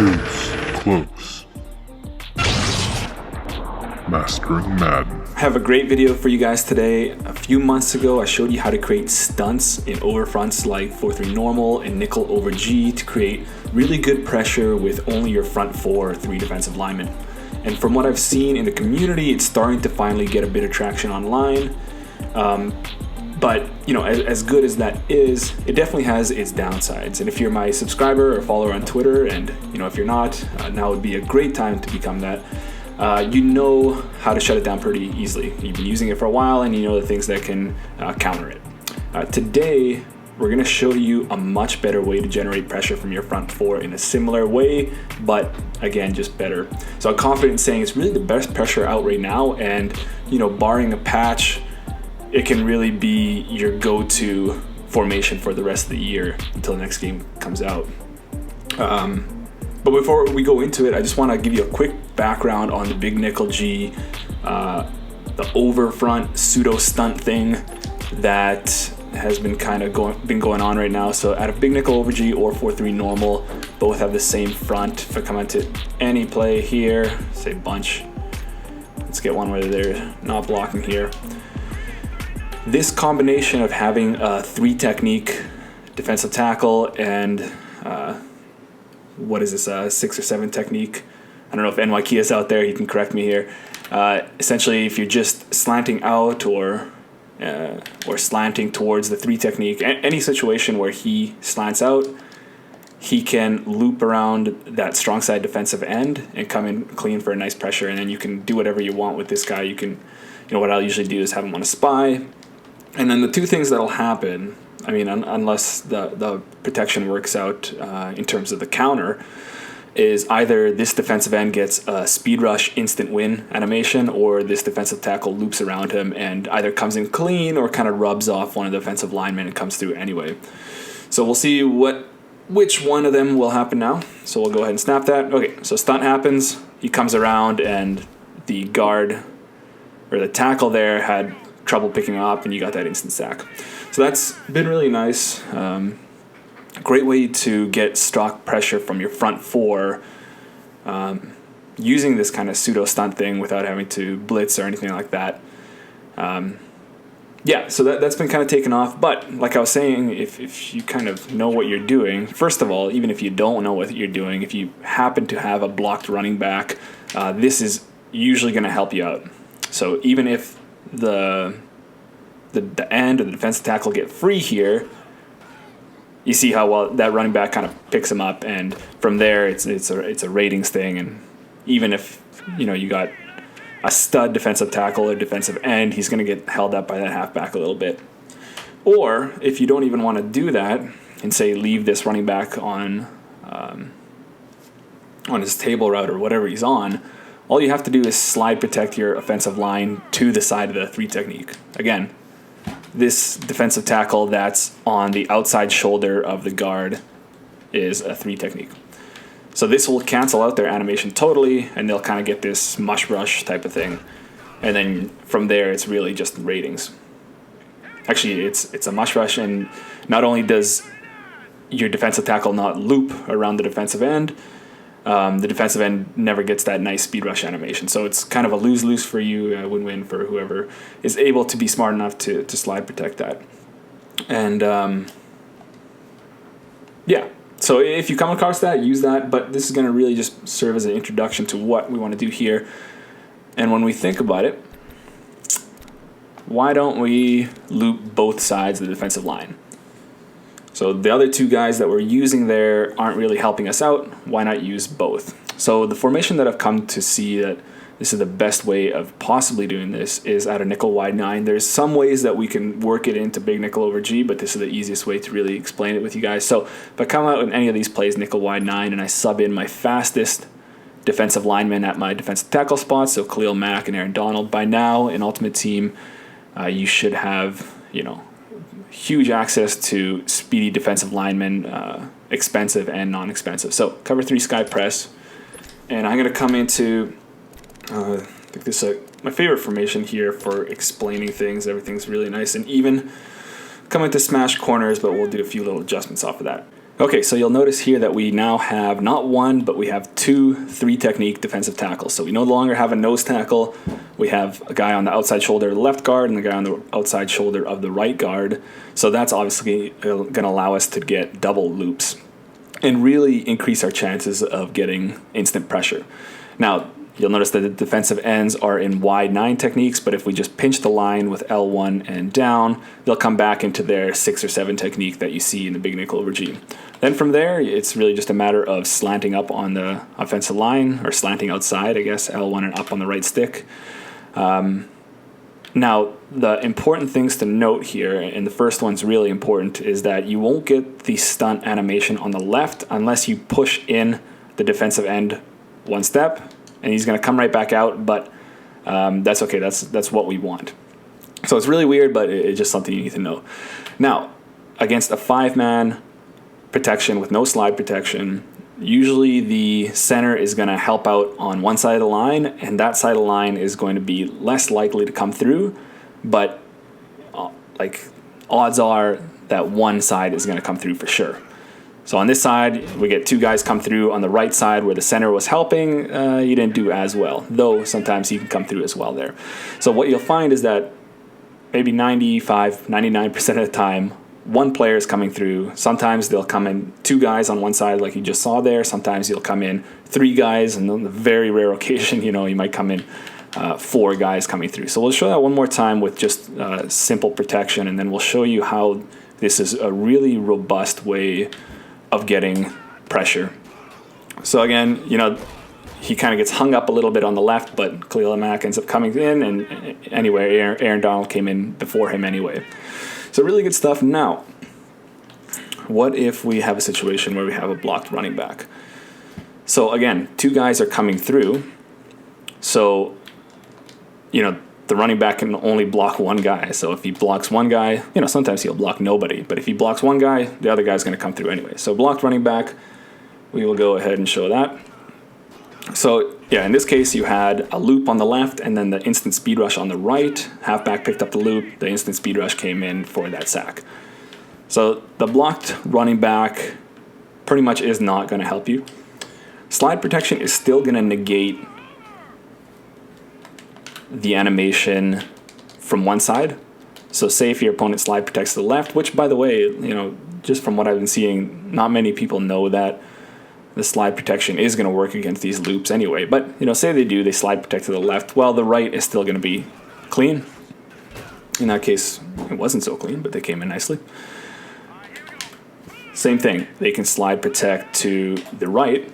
Deuce close. Mastering Madden. I have a great video for you guys today. A few months ago, I showed you how to create stunts in overfronts like 4-3 normal and nickel over G to create really good pressure with only your front 4 or 3 defensive linemen. And from what I've seen in the community, it's starting to finally get a bit of traction online. But you know, as good as that is, it definitely has its downsides. And if you're my subscriber or follower on Twitter, and you know, if you're not, now would be a great time to become that. You know how to shut it down pretty easily. You've been using it for a while and you know the things that can counter it. Today, we're gonna show you a much better way to generate pressure from your front 4 in a similar way, but again, just better. So I'm confident in saying it's really the best pressure out right now, and you know, barring a patch, it can really be your go-to formation for the rest of the year until the next game comes out. But before we go into it, I just want to give you a quick background on the big nickel G, the over front pseudo stunt thing that has been kind of going on right now. So out of big nickel over G or 4-3 normal, both have the same front. If I come into any play here, say bunch, let's get one where they're not blocking here. This combination of having a 3 technique defensive tackle and what is this, 6 or 7 technique? I don't know if NYK is out there, he can correct me here. Essentially, if you're just slanting out or slanting towards the 3 technique, any situation where he slants out, he can loop around that strong side defensive end and come in clean for a nice pressure, and then you can do whatever you want with this guy. You can, you know, what I'll usually do is have him on a spy, and then the 2 things that'll happen, I mean, unless the protection works out in terms of the counter, is either this defensive end gets a speed rush instant win animation, or this defensive tackle loops around him and either comes in clean or kind of rubs off one of the defensive linemen and comes through anyway. So we'll see which one of them will happen now. So we'll go ahead and snap that. Okay, so stunt happens, he comes around and the guard or the tackle there had trouble picking up and you got that instant sack. So that's been really nice. Great way to get stock pressure from your front 4 using this kind of pseudo stunt thing without having to blitz or anything like that. Yeah, so that's been kind of taken off. But like I was saying, if you kind of know what you're doing, first of all, even if you don't know what you're doing, if you happen to have a blocked running back, this is usually going to help you out. So even if the end or the defensive tackle get free here, you see how well that running back kind of picks him up, and from there it's a ratings thing. And even if you know you got a stud defensive tackle or defensive end, he's going to get held up by that halfback a little bit. Or if you don't even want to do that and say leave this running back on his table route or whatever he's on, all you have to do is slide protect your offensive line to the side of the 3 technique. Again, this defensive tackle that's on the outside shoulder of the guard is a 3 technique. So this will cancel out their animation totally, and they'll kind of get this mush rush type of thing. And then from there, it's really just ratings. Actually, it's a mush rush, and not only does your defensive tackle not loop around the defensive end, the defensive end never gets that nice speed rush animation. So it's kind of a lose-lose for you, a win-win for whoever is able to be smart enough to slide protect that. And yeah, so if you come across that, use that. But this is going to really just serve as an introduction to what we want to do here. And when we think about it, why don't we loop both sides of the defensive line? So the other 2 guys that we're using there aren't really helping us out. Why not use both? So the formation that I've come to see that this is the best way of possibly doing this is at a nickel wide 9. There's some ways that we can work it into big nickel over G, but this is the easiest way to really explain it with you guys. So if I come out in any of these plays nickel wide 9 and I sub in my fastest defensive lineman at my defensive tackle spots, so Khalil Mack and Aaron Donald, by now in Ultimate Team, you should have, you know, huge access to speedy defensive linemen, expensive and non-expensive. So cover 3 sky press, and I'm going to come into, I think this is my favorite formation here for explaining things. Everything's really nice and even. Come into smash corners, but we'll do a few little adjustments off of that. Okay, so you'll notice here that we now have not one, but we have two 3-technique defensive tackles. So we no longer have a nose tackle. We have a guy on the outside shoulder of the left guard and the guy on the outside shoulder of the right guard. So that's obviously going to allow us to get double loops and really increase our chances of getting instant pressure. Now, you'll notice that the defensive ends are in wide 9 techniques, but if we just pinch the line with L1 and down, they'll come back into their 6 or 7 technique that you see in the big nickel over G. Then from there, it's really just a matter of slanting up on the offensive line, or slanting outside, I guess, L1 and up on the right stick. Now, the important things to note here, and the first one's really important, is that you won't get the stunt animation on the left unless you push in the defensive end one step, and he's going to come right back out, but that's okay. That's what we want. So it's really weird, but it's just something you need to know. Now, against a 5-man protection with no slide protection, usually the center is going to help out on one side of the line, and that side of the line is going to be less likely to come through, but like odds are that one side is going to come through for sure. So on this side, we get 2 guys come through. On the right side where the center was helping, you didn't do as well, though sometimes he can come through as well there. So what you'll find is that maybe 95, 99% of the time, one player is coming through. Sometimes they'll come in 2 guys on one side like you just saw there. Sometimes you'll come in 3 guys, and on the very rare occasion, you might come in 4 guys coming through. So we'll show that one more time with just simple protection, and then we'll show you how this is a really robust way of getting pressure. So again, he kind of gets hung up a little bit on the left, but Khalil Mack ends up coming in, and anyway, Aaron Donald came in before him anyway. So really good stuff. Now, what if we have a situation where we have a blocked running back? So again, 2 guys are coming through. So, the running back can only block one guy. So if he blocks one guy, sometimes he'll block nobody. But if he blocks one guy, the other guy's going to come through anyway. So blocked running back, we will go ahead and show that. So yeah, in this case, you had a loop on the left and then the instant speed rush on the right. Halfback picked up the loop. The instant speed rush came in for that sack. So the blocked running back pretty much is not going to help you. Slide protection is still going to negate the animation from one side. So say if your opponent slide protects to the left, which by the way, just from what I've been seeing, not many people know that the slide protection is going to work against these loops anyway. But, say they do, they slide protect to the left, well, the right is still going to be clean. In that case, it wasn't so clean, but they came in nicely. Same thing, they can slide protect to the right,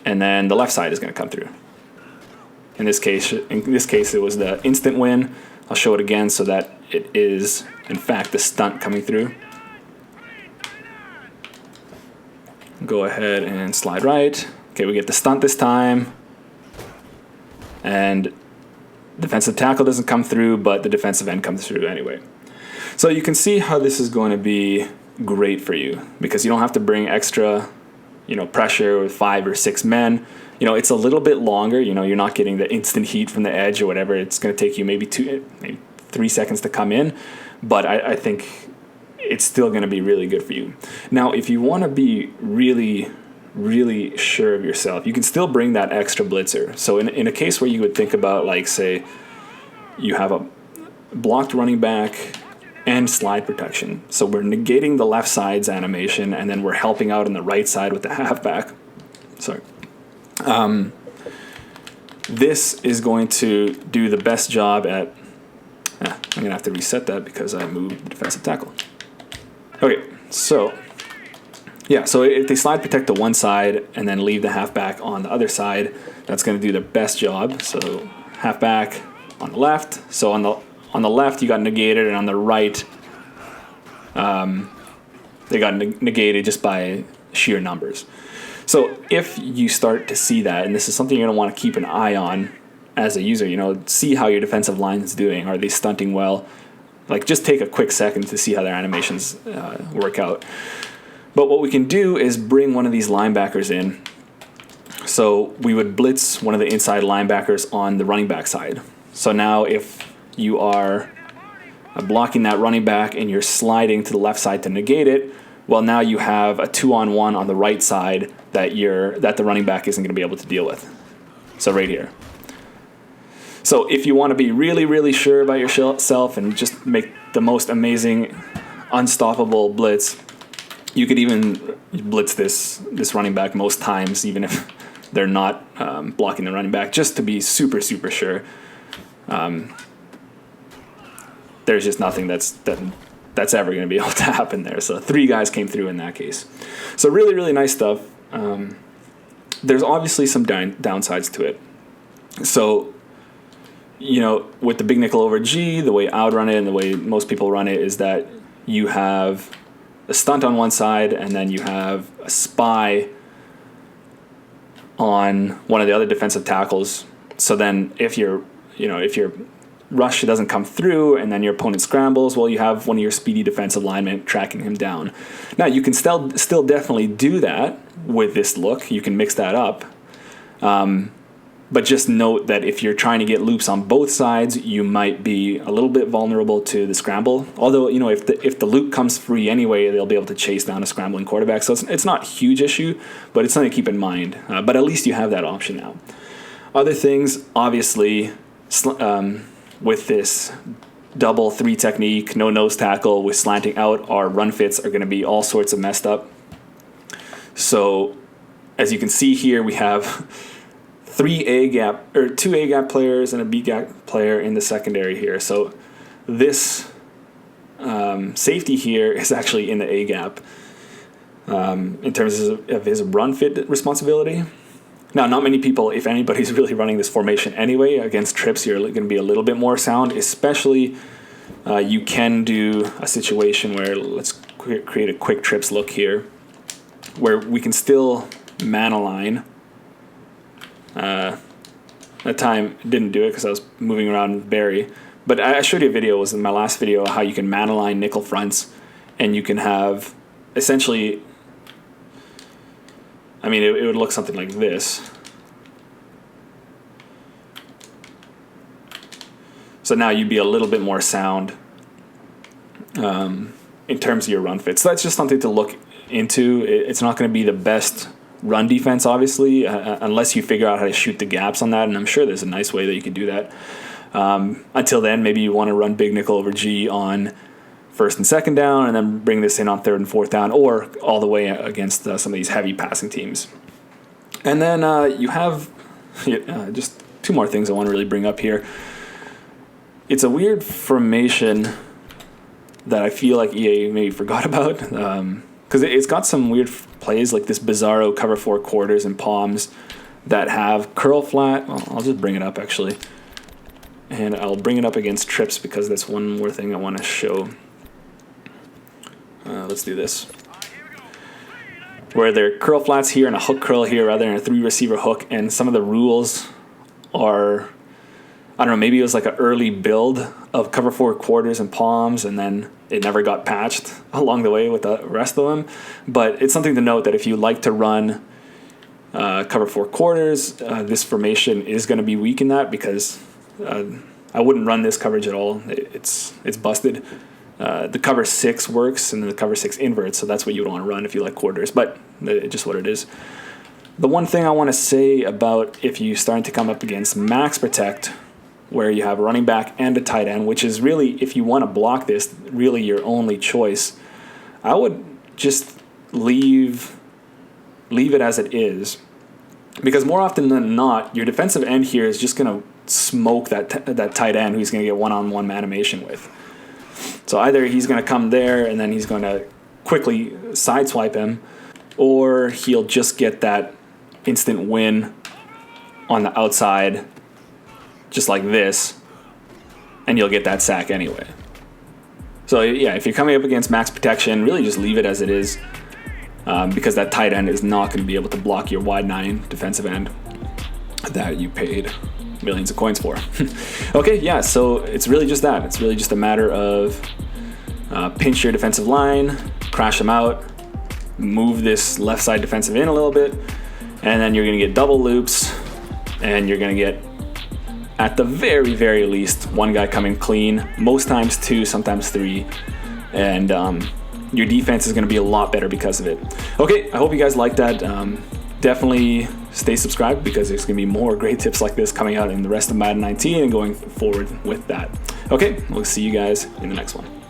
and then the left side is going to come through. In this case, it was the instant win. I'll show it again so that it is, in fact, the stunt coming through. Go ahead and slide right. Okay, we get the stunt this time. And defensive tackle doesn't come through, but the defensive end comes through anyway. So you can see how this is going to be great for you, because you don't have to bring extra, pressure with 5 or 6 men. It's a little bit longer. You're not getting the instant heat from the edge or whatever. It's going to take you maybe 3 seconds to come in, but I think it's still going to be really good for you. Now, if you want to be really, really sure of yourself, you can still bring that extra blitzer. So in a case where you would think about, like, say, you have a blocked running back and slide protection. So we're negating the left side's animation, and then we're helping out on the right side with the halfback. Sorry. This is going to do the best job at... I'm going to have to reset that because I moved the defensive tackle. Okay, so... yeah, so if they slide protect to one side and then leave the halfback on the other side, that's going to do the best job. So halfback on the left. So on the left, you got negated, and on the right, they got negated just by sheer numbers. So if you start to see that, and this is something you're going to want to keep an eye on as a user, see how your defensive line is doing. Are they stunting well? Like, just take a quick second to see how their animations work out. But what we can do is bring one of these linebackers in. So we would blitz one of the inside linebackers on the running back side. So now if you are blocking that running back and you're sliding to the left side to negate it, well, now you have a 2-on-1 on the right side that the running back isn't going to be able to deal with. So right here. So if you want to be really, really sure about yourself and just make the most amazing, unstoppable blitz, you could even blitz this running back most times, even if they're not blocking the running back, just to be super, super sure. There's just nothing that's ever going to be able to happen there. So 3 guys came through in that case. So really, really nice stuff. There's obviously some downsides to it. So, with the big nickel over G, the way I would run it and the way most people run it is that you have a stunt on one side and then you have a spy on one of the other defensive tackles. So then if your rush doesn't come through and then your opponent scrambles, well, you have one of your speedy defensive linemen tracking him down. Now, you can still definitely do that with this look. You can mix that up. But just note that if you're trying to get loops on both sides, you might be a little bit vulnerable to the scramble. Although, if the loop comes free anyway, they'll be able to chase down a scrambling quarterback. So it's not a huge issue, but it's something to keep in mind. But at least you have that option now. Other things, obviously, with this double 3 technique, no nose tackle with slanting out, our run fits are going to be all sorts of messed up. So as you can see here, we have 2 A gap players and a B gap player in the secondary here. So this safety here is actually in the A gap in terms of his run fit responsibility. Now, not many people, if anybody's really running this formation anyway, against trips, you're going to be a little bit more sound, especially you can do a situation where, let's create a quick trips look here, where we can still man align. That time didn't do it because I was moving around with Barry, but I showed you a video, it was in my last video, how you can man align nickel fronts, and you can have essentially, it would look something like this. So now you'd be a little bit more sound in terms of your run fit. So that's just something to look into. It's not going to be the best run defense, obviously, unless you figure out how to shoot the gaps on that, and I'm sure there's a nice way that you can do that. Until then, maybe you want to run big nickel over G on 1st and 2nd down, and then bring this in on 3rd and 4th down, or all the way against some of these heavy passing teams. And then you have just 2 more things I want to really bring up here. It's a weird formation that I feel like EA maybe forgot about, because it's got some weird plays like this bizarro cover 4 quarters and palms that have curl flat. Well, I'll just bring it up actually, and I'll bring it up against trips because that's one more thing I want to show. Let's do this, where there are curl flats here and a hook curl here rather than a 3 receiver hook, and some of the rules are, I don't know, maybe it was like an early build of cover 4 quarters and palms, and then it never got patched along the way with the rest of them. But it's something to note that if you like to run cover 4 quarters, this formation is going to be weak in that, because I wouldn't run this coverage at all. It's busted. The cover 6 works, and then the cover 6 inverts, so that's what you would want to run if you like quarters, but it's just what it is. The one thing I want to say about if you starting to come up against max protect, where you have a running back and a tight end, which is really, if you want to block this, really your only choice, I would just leave it as it is, because more often than not, your defensive end here is just going to smoke that tight end who he's going to get one-on-one animation with. So either he's going to come there and then he's going to quickly sideswipe him, or he'll just get that instant win on the outside just like this, and you'll get that sack anyway. So yeah, if you're coming up against max protection, really just leave it as it is, because that tight end is not going to be able to block your wide 9 defensive end that you paid millions of coins for. Okay, yeah, so it's really just that. It's really just a matter of pinch your defensive line, crash them out, move this left side defensive in a little bit, and then you're going to get double loops, and you're going to get, at the very, very least, 1 guy coming clean, most times 2, sometimes 3, and your defense is going to be a lot better because of it. Okay, I hope you guys like that. Definitely stay subscribed because there's going to be more great tips like this coming out in the rest of Madden 19 and going forward with that. Okay, we'll see you guys in the next one.